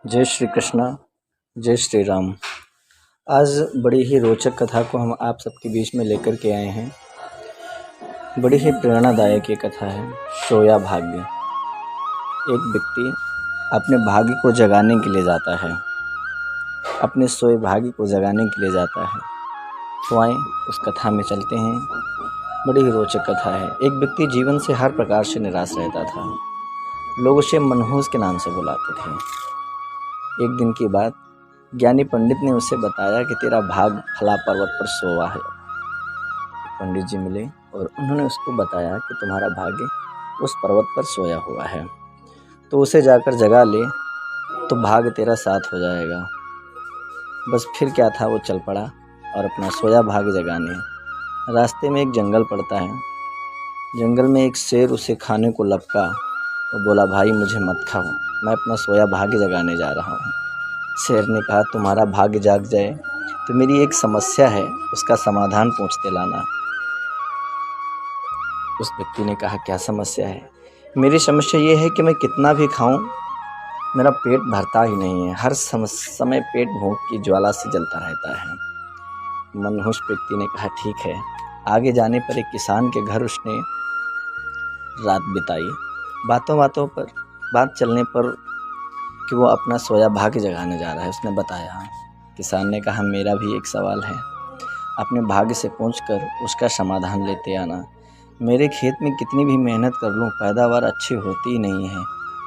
जय श्री कृष्णा, जय श्री राम। आज बड़ी ही रोचक कथा को हम आप सबके बीच में लेकर के आए हैं। बड़ी ही प्रेरणादायक ये कथा है। सोया भाग्य। एक व्यक्ति अपने भाग्य को जगाने के लिए जाता है, अपने सोए भाग्य को जगाने के लिए जाता है। तो आए उस कथा में चलते हैं। बड़ी ही रोचक कथा है। एक व्यक्ति जीवन से हर प्रकार से निराश रहता था। लोग उसे मनहूस के नाम से बुलाते थे। एक दिन की बात, ज्ञानी पंडित ने उसे बताया कि तेरा भाग फला पर्वत पर सोवा है। पंडित जी मिले और उन्होंने उसको बताया कि तुम्हारा भाग्य उस पर्वत पर सोया हुआ है, तो उसे जाकर जगा ले तो भाग्य तेरा साथ हो जाएगा। बस फिर क्या था, वो चल पड़ा और अपना सोया भाग्य जगाने। रास्ते में एक जंगल पड़ता है। जंगल में एक शेर उसे खाने को लपका और बोला, भाई मुझे मत खाओ, मैं अपना सोया भाग्य जगाने जा रहा हूँ। शेर ने कहा, तुम्हारा भाग्य जाग जाए तो मेरी एक समस्या है, उसका समाधान पूछते लाना। उस व्यक्ति ने कहा, क्या समस्या है? मेरी समस्या ये है कि मैं कितना भी खाऊं, मेरा पेट भरता ही नहीं है। हर समय पेट भूख की ज्वाला से जलता रहता है। मनहूस व्यक्ति ने कहा, ठीक है। आगे जाने पर एक किसान के घर उसने रात बिताई। बात चलने पर कि वो अपना सोया भाग्य जगाने जा रहा है, उसने बताया। किसान ने कहा, मेरा भी एक सवाल है, अपने भाग्य से पूछकर उसका समाधान लेते आना। मेरे खेत में कितनी भी मेहनत कर लूँ, पैदावार अच्छी होती ही नहीं है।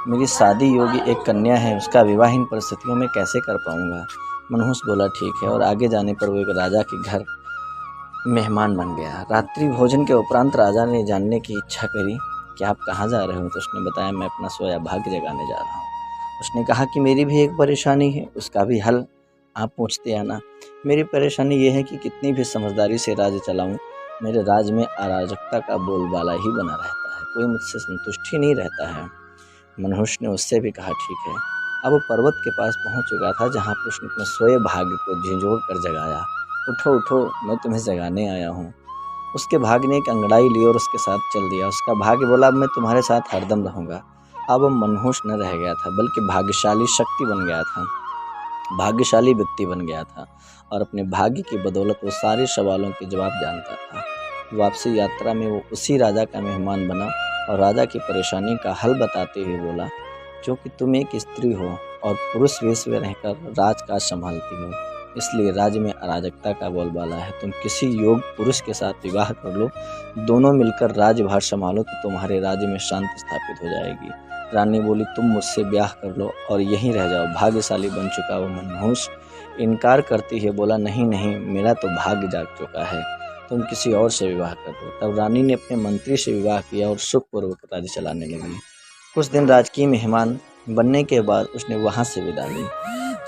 मेरी शादी योग्य एक कन्या है, उसका विवाह इन परिस्थितियों में कैसे कर पाऊँगा? मनहूस बोला, ठीक है। और आगे जाने पर वो एक राजा के घर मेहमान बन गया। रात्रि भोजन के उपरांत राजा ने जानने की इच्छा करी कि आप कहाँ जा रहे हो? तो उसने बताया, मैं अपना सोया भाग्य जगाने जा रहा हूँ। उसने कहा कि मेरी भी एक परेशानी है, उसका भी हल आप पूछते आना। मेरी परेशानी ये है कि कितनी भी समझदारी से राज्य चलाऊं, मेरे राज्य में अराजकता का बोलबाला ही बना रहता है, कोई मुझसे संतुष्ट ही नहीं रहता है। मनहूस ने उससे भी कहा, ठीक है। अब वो पर्वत के पास पहुंच चुका था, जहां पर उसने अपने सोए भाग्य को झिझोड़ कर जगाया। उठो उठो, मैं तुम्हें जगाने आया हूँ। उसके भाग्य ने एक अंगड़ाई ली और उसके साथ चल दिया। उसका भाग्य बोला, मैं तुम्हारे साथ हरदम रहूँगा। अब वो मनहूस न रह गया था, बल्कि भाग्यशाली शक्ति बन गया था, भाग्यशाली व्यक्ति बन गया था। और अपने भाग्य की बदौलत वो सारे सवालों के जवाब जानता था। वापसी यात्रा में वो उसी राजा का मेहमान बना और राजा की परेशानी का हल बताते हुए बोला, क्योंकि तुम एक स्त्री हो और पुरुष वेश में रहकर राजकाज संभालती हो, इसलिए राज्य में अराजकता का बोलबाला है। तुम किसी योग्य पुरुष के साथ विवाह कर लो, दोनों मिलकर राज्यभार संभालो तो तुम्हारे राज्य में शांति स्थापित हो जाएगी। रानी बोली, तुम मुझसे ब्याह कर लो और यहीं रह जाओ। भाग्यशाली बन चुका वो मनहूस इनकार करती है, बोला, नहीं नहीं, मेरा तो भाग्य जाग चुका है, तुम किसी और से विवाह कर लो। तब रानी ने अपने मंत्री से विवाह किया और सुखपूर्वक राज्य चलाने लगी। कुछ दिन राजकीय मेहमान बनने के बाद उसने वहाँ से विदा ली।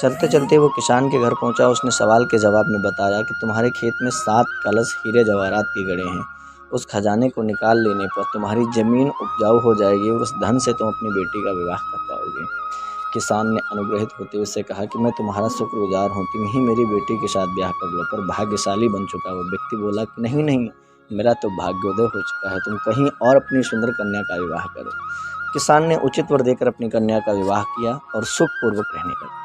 चलते चलते वो किसान के घर पहुंचा। उसने सवाल के जवाब में बताया कि तुम्हारे खेत में 7 कलश हीरे जवाहरात के गड़े हैं। उस खजाने को निकाल लेने पर तुम्हारी ज़मीन उपजाऊ हो जाएगी और उस धन से तुम अपनी बेटी का विवाह कर पाओगे। किसान ने अनुग्रहित होते हुए उससे कहा कि मैं तुम्हारा शुक्रगुजार हूँ, तुम ही मेरी बेटी के साथ ब्याह कर लो। पर भाग्यशाली बन चुका वो व्यक्ति बोला कि नहीं नहीं, मेरा तो भाग्योदय हो चुका है, तुम कहीं और अपनी सुंदर कन्या का विवाह करो। किसान ने उचित वर देकर अपनी कन्या का विवाह किया और सुखपूर्वक रहने लगे।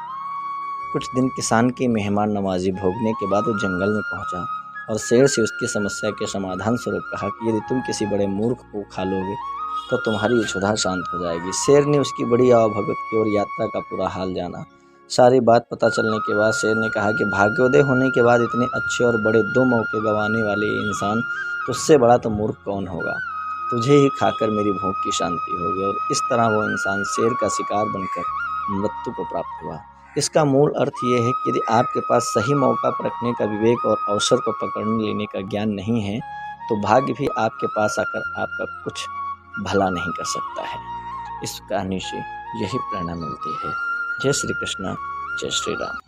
कुछ दिन किसान की मेहमान नवाजी भोगने के बाद वो जंगल में पहुंचा और शेर से उसकी समस्या के समाधान स्वरूप कहा कि यदि तुम किसी बड़े मूर्ख को खा लोगे तो तुम्हारी क्षुधा शांत हो जाएगी। शेर ने उसकी बड़ी आवभगत की और यात्रा का पूरा हाल जाना। सारी बात पता चलने के बाद शेर ने कहा कि भाग्योदय होने के बाद इतने अच्छे और बड़े 2 मौके गंवाने वाले इंसान, तुझसे बड़ा तो मूर्ख कौन होगा? तुझे ही खाकर मेरी भूख की शांति होगी। और इस तरह वो इंसान शेर का शिकार बनकर मृत्यु को प्राप्त हुआ। इसका मूल अर्थ ये है कि यदि आपके पास सही मौका परखने का विवेक और अवसर को पकड़ने लेने का ज्ञान नहीं है, तो भाग्य भी आपके पास आकर आपका कुछ भला नहीं कर सकता है। इस कहानी से यही प्रेरणा मिलती है। जय श्री कृष्ण, जय श्री राम।